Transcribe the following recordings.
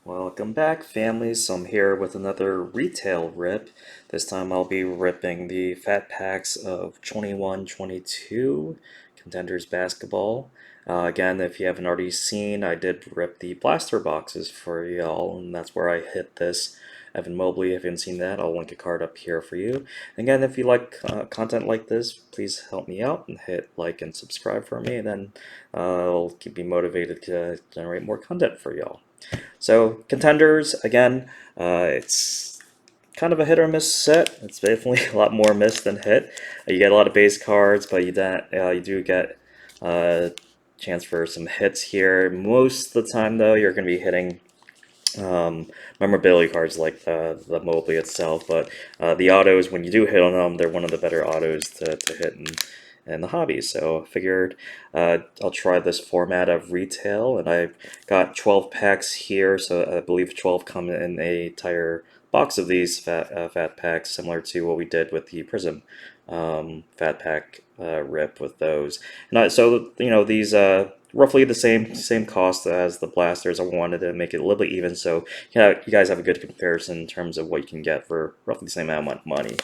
Welcome back, family. So I'm here with another retail rip. This time I'll be ripping the Fat Packs of 21-22 Contenders Basketball. Again, if you haven't already seen, I did rip the blaster boxes for y'all, and that's where I hit this. Evan Mobley, if you haven't seen that, I'll link a card up here for you. Again, if you like content like this, please help me out and hit like and subscribe for me, and then I'll keep me motivated to generate more content for y'all. So Contenders, again, it's kind of a hit or miss set. It's definitely a lot more miss than hit. You get a lot of base cards, but you do get a chance for some hits here. Most of the time, though, you're going to be hitting memorabilia cards like the Mobley itself, but the autos, when you do hit on them, they're one of the better autos to hit in the hobby. So I figured I'll try this format of retail, and I've got 12 packs here, so I believe 12 come in a entire box of these fat packs, similar to what we did with the Prism fat pack rip with those. And so these roughly the same cost as the blasters. I wanted to make it a little bit even, so you guys have a good comparison in terms of what you can get for roughly the same amount of money.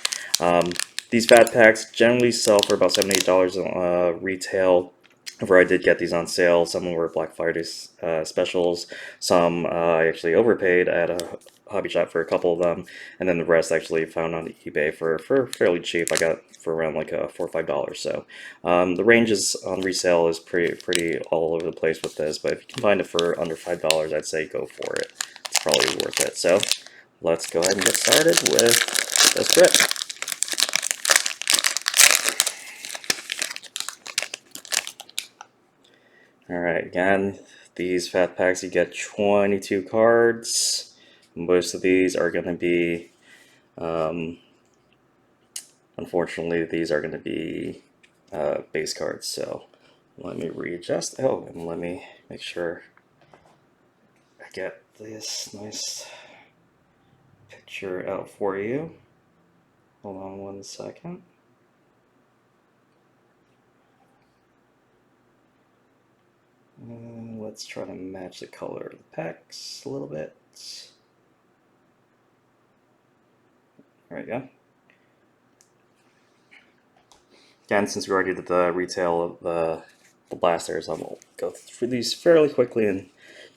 These fat packs generally sell for about $78 retail. However, I did get these on sale. Some were Black Friday specials. Some I actually overpaid at a hobby shop for a couple of them, and then the rest actually found on eBay for fairly cheap. I got for around like $4 or $5. So the ranges on resale is pretty all over the place with this. But if you can find it for under $5, I'd say go for it. It's probably worth it. So let's go ahead and get started with this rip. Alright, again, these fat packs, you get 22 cards. Most of these are going to be, unfortunately, these are going to be base cards. So let me readjust. Oh, and let me make sure I get this nice picture out for you. Hold on one second. And let's try to match the color of the packs a little bit. There we go. Again, since we already did the retail of the blasters, I'll go through these fairly quickly and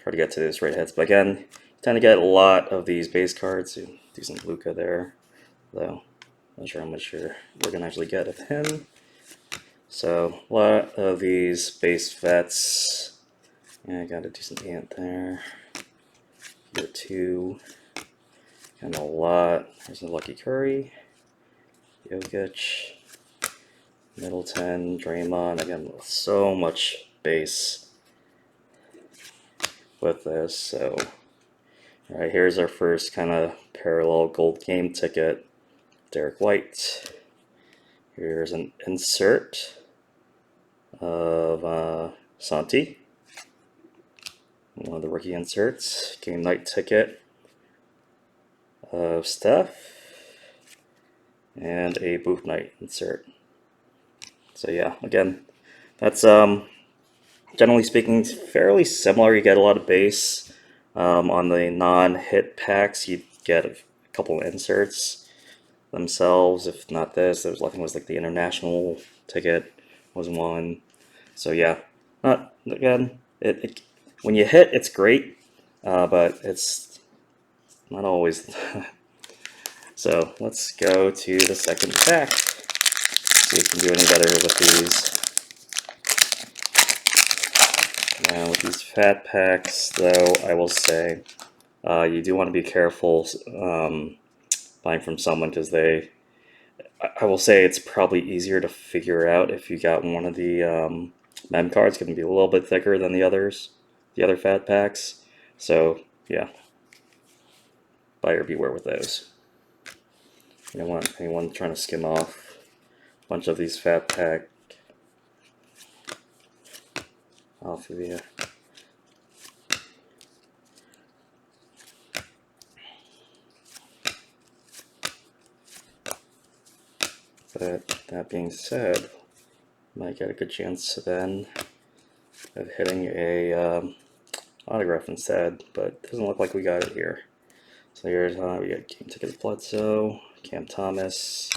try to get to these right hits. But again, you tend to get a lot of these base cards. Decent Luca there, though. Not sure how much we're going to actually get of him. So a lot of these base vets. Yeah, I got a decent ant there. Here too. And a lot. There's a Lucky Curry, Jokic, Middleton, Draymond. Again, so much base with this. So, all right, here's our first kind of parallel gold game ticket. Derek White. Here's an insert of Santi. One of the rookie inserts. Game night ticket of Steph. And a booth night insert. So yeah, again, that's generally speaking fairly similar. You get a lot of base. On the non-hit packs, you get a couple of inserts themselves. If not this, there was I think it was like the international ticket was one. So yeah, again, when you hit, it's great, but it's not always. So let's go to the second pack. See if we can do any better with these. Now with these fat packs, though, I will say you do want to be careful buying from someone, because I will say it's probably easier to figure out if you got one of the mem cards. Going to be a little bit thicker than the other fat packs. So yeah, buyer beware with those. You don't want anyone trying to skim off a bunch of these fat pack off of you. But that being said, might get a good chance then of hitting a autograph instead, but it doesn't look like we got it here. So here's we got game tickets Bledsoe, Cam Thomas,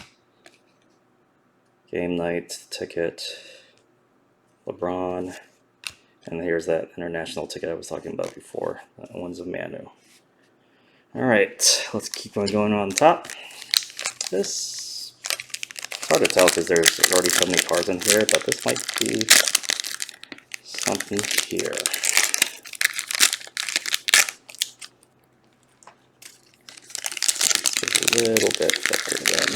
game night ticket, LeBron, and here's that international ticket I was talking about before. That one's of Manu. Alright, let's keep on going on top. This, it's hard to tell because there's already so many cards in here, but this might be something here. A little bit thicker again.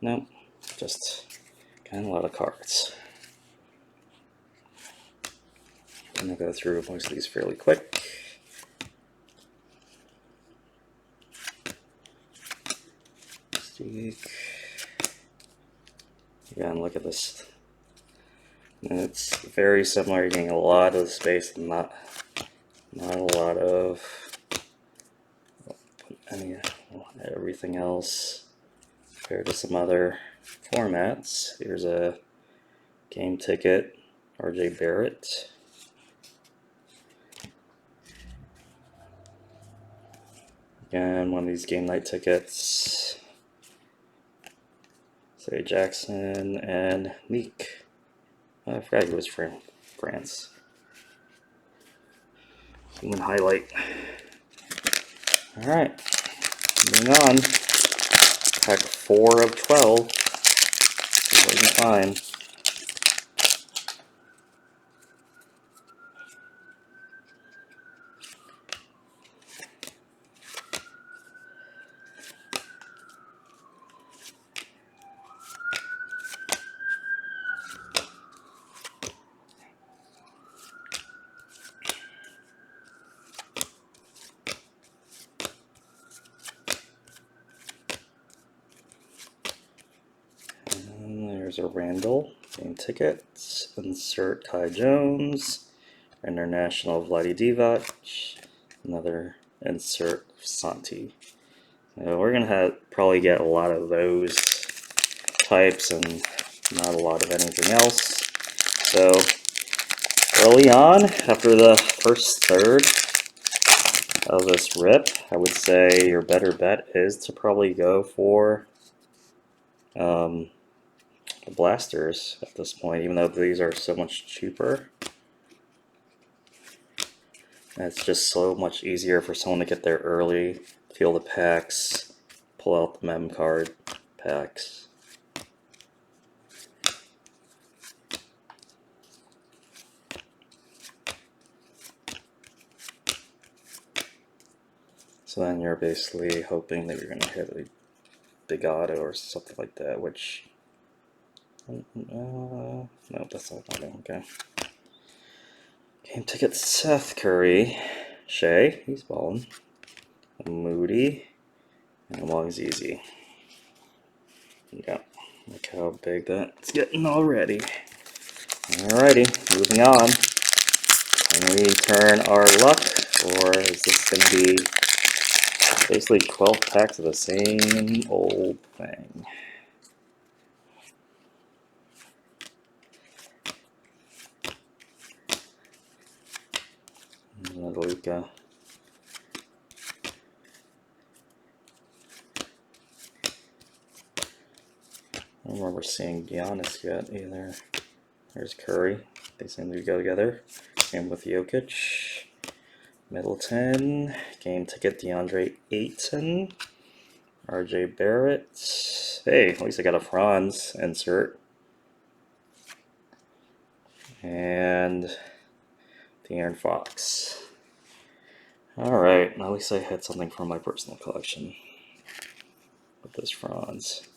Nope, just kind of a lot of cards. I'm going to go through most of these fairly quick. Again, look at this. It's very similar. You're getting a lot of space and not a lot of everything else compared to some other formats. Here's a game ticket, RJ Barrett. Again, one of these game night tickets. Say Jackson and Meek. I forgot he was from France. Human highlight. Alright, moving on. Pack 4 of 12. See what we can find. There's a Randall, game tickets, insert Kai Jones, international Vlade Divac, another insert Santi. We're going to probably get a lot of those types and not a lot of anything else. So early on, after the first third of this rip, I would say your better bet is to probably go for the blasters at this point, even though these are so much cheaper. And it's just so much easier for someone to get there early, feel the packs, pull out the mem card packs. So then you're basically hoping that you're going to hit a big auto or something like that, which no, that's not auto. Okay. Game ticket Seth Curry, Shea, he's balling, Moody, and Wong's easy. Yeah, look how big that's getting already. Alrighty, moving on. Can we turn our luck, or is this going to be basically 12 packs of the same old thing? Luka. I don't remember seeing Giannis yet either. There's Curry. They seem to go together. Same with Jokic. Middleton. Game ticket DeAndre Ayton. RJ Barrett. Hey, at least I got a Franz insert. And De'Aaron Fox. Alright, at least I had something from my personal collection with this Franz.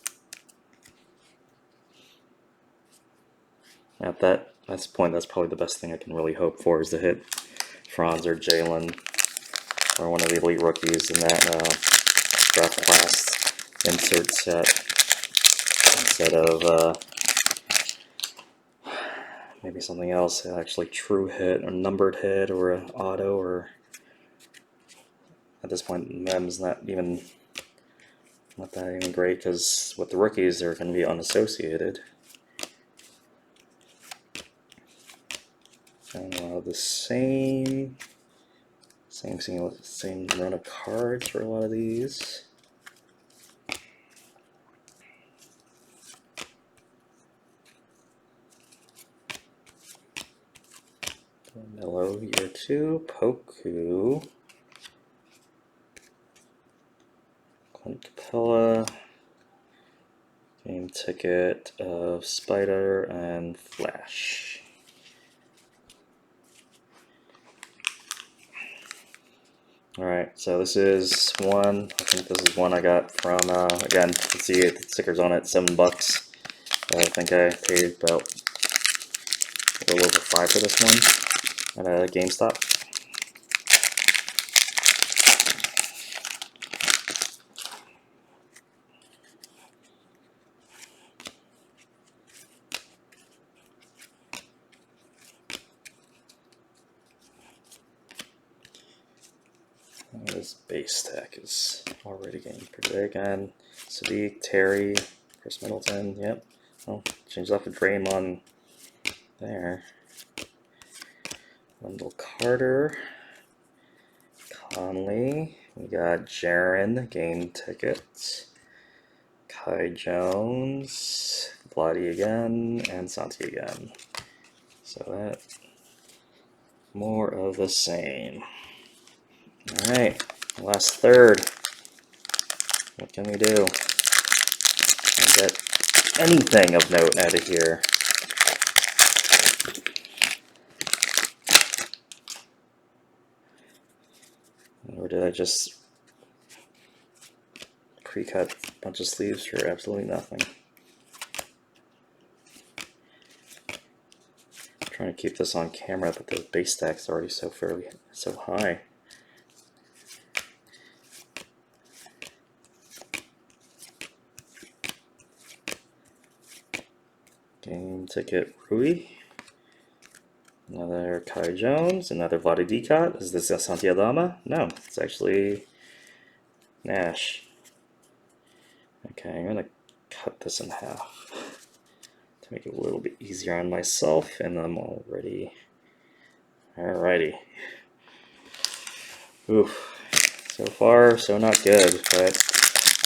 At that point, that's probably the best thing I can really hope for, is to hit Franz or Jalen or one of the elite rookies in that draft class insert set, instead of maybe something else, actually true hit or numbered hit or an auto, or at this point mem's not that even great, because with the rookies they're going to be unassociated. And the same Same run of cards for a lot of these. Mellow Year 2, Poku, Clint Capella, game ticket of Spider and Flash. Alright, so this is one. I think this is one I got from, again, you can see it, the stickers on it, $7. I think I paid about a little over $5 for this one at a GameStop. This base tech is already getting pretty big. And Sadiq, Terry, Chris Middleton, yep. Oh, changed off of Draymond there. Wendell Carter, Conley, we got Jaren, game tickets, Kai Jones, Vladdy again, and Santi again. So that, more of the same. Alright, last third. What can we do? Get anything of note out of here. Or did I just pre-cut a bunch of sleeves for absolutely nothing? I'm trying to keep this on camera, but the base stack's already so high. Game ticket Rui. Another Kai Jones, another Vlade Divac. Is this Santi Aldama? No, it's actually Nash. Okay, I'm gonna cut this in half to make it a little bit easier on myself, and I'm all ready. Alrighty. Oof. So far, so not good, but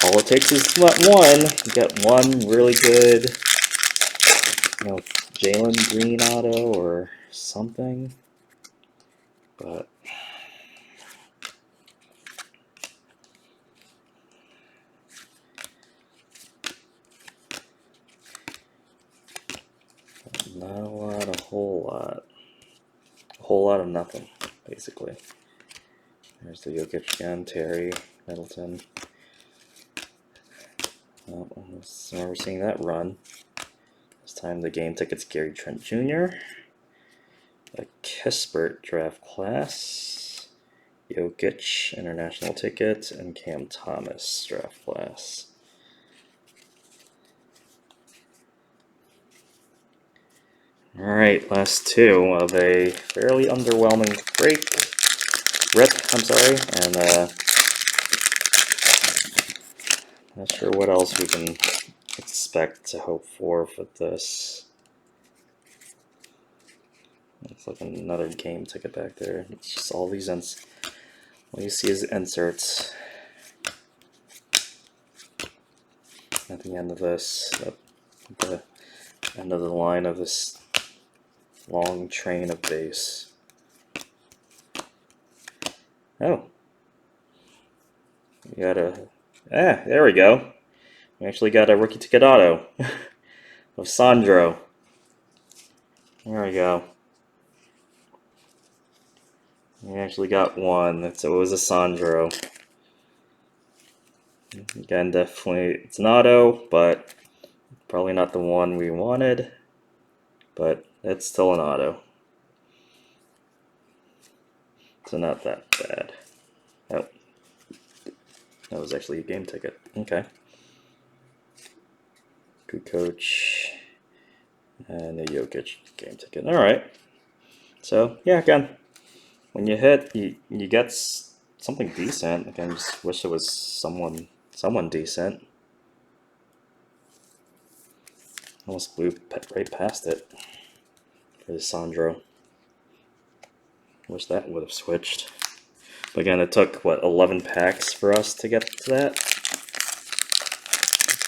all it takes is one. You get one really good, you know, Jalen Green auto or something, but not a lot, a whole lot of nothing, basically. There's the Jokic again, Terry, Middleton. Well, I remember seeing that run. This time the game ticket's Gary Trent Jr., a Kispert draft class, Jokic international ticket, and Cam Thomas draft class. Alright, last two of a fairly underwhelming rip, I'm sorry, and not sure what else we can expect to hope for this. It's like another game ticket back there. It's just all these all you see is inserts at the end of this, at the end of the line of this long train of base. Oh, you got there we go. We actually got a rookie ticket auto of Sandro. There we go. We actually got one. So it was a Sandro. Again, definitely it's an auto, but probably not the one we wanted. But it's still an auto. So not that bad. Oh. That was actually a game ticket. Okay. Good coach. And a Jokic game ticket. Alright. So, yeah, again, when you hit, you get something decent. Again, I just wish it was someone decent. Almost blew right past it for the Sandro. Wish that would have switched. Again, it took, what, 11 packs for us to get to that?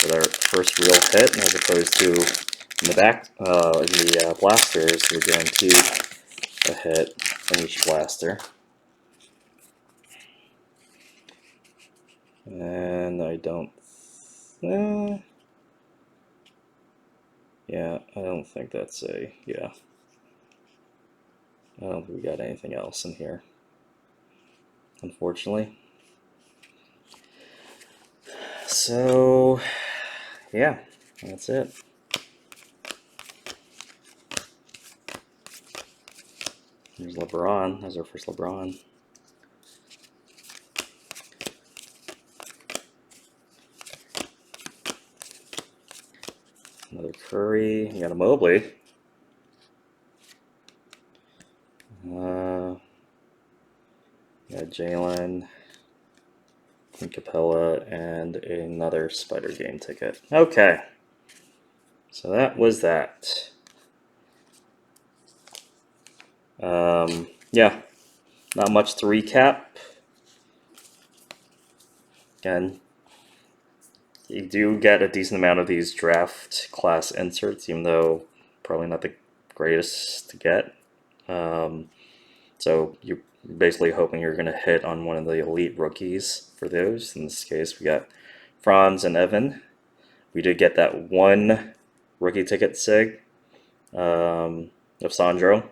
With our first real hit, as opposed to in the blasters, we're guaranteed a hit in each blaster. And I don't... yeah, I don't think that's a... yeah. I don't think we got anything else in here, unfortunately. So, yeah, that's it. There's LeBron. That's our first LeBron. Another Curry. You got a Mobley. Got Jalen, and Capella, and another Spider Game ticket. Okay. So that was that. Yeah, not much to recap. Again, you do get a decent amount of these draft class inserts, even though probably not the greatest to get. So you're basically hoping you're going to hit on one of the elite rookies for those. In this case, we got Franz and Evan. We did get that one rookie ticket sig of Sandro,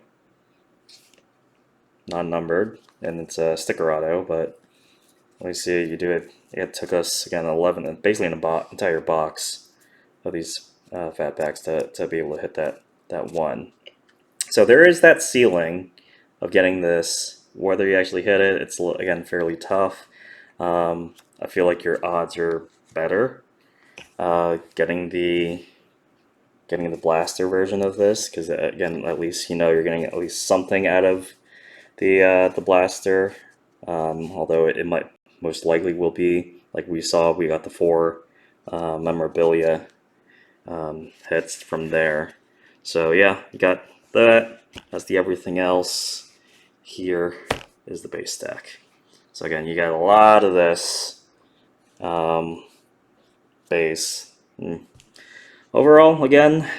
non-numbered, and it's a sticker auto, but let me see, you do it. It took us, again, 11, basically an entire box of these fat packs to be able to hit that one. So there is that ceiling of getting this. Whether you actually hit it, it's, again, fairly tough. I feel like your odds are better getting the blaster version of this, because again, at least you know you're getting at least something out of the blaster. Although it might most likely will be, like we saw, we got the 4 memorabilia hits from there. So yeah, you got that. That's the everything else. Here is the base stack. So again, you got a lot of this base. Overall, again,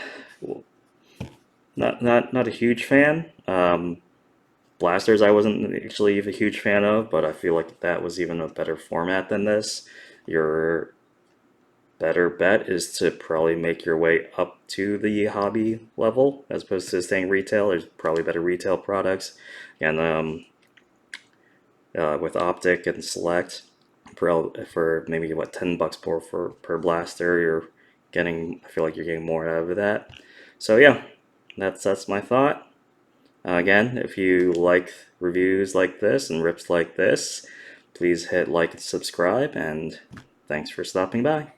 not a huge fan. Blasters I wasn't actually a huge fan of, but I feel like that was even a better format than this. Your better bet is to probably make your way up to the hobby level as opposed to staying retail. There's probably better retail products. And with Optic and Select, for maybe what, $10 per blaster, you're getting, I feel like you're getting more out of that. So yeah, that's my thought. Again, if you like reviews like this and rips like this, please hit like and subscribe, and thanks for stopping by.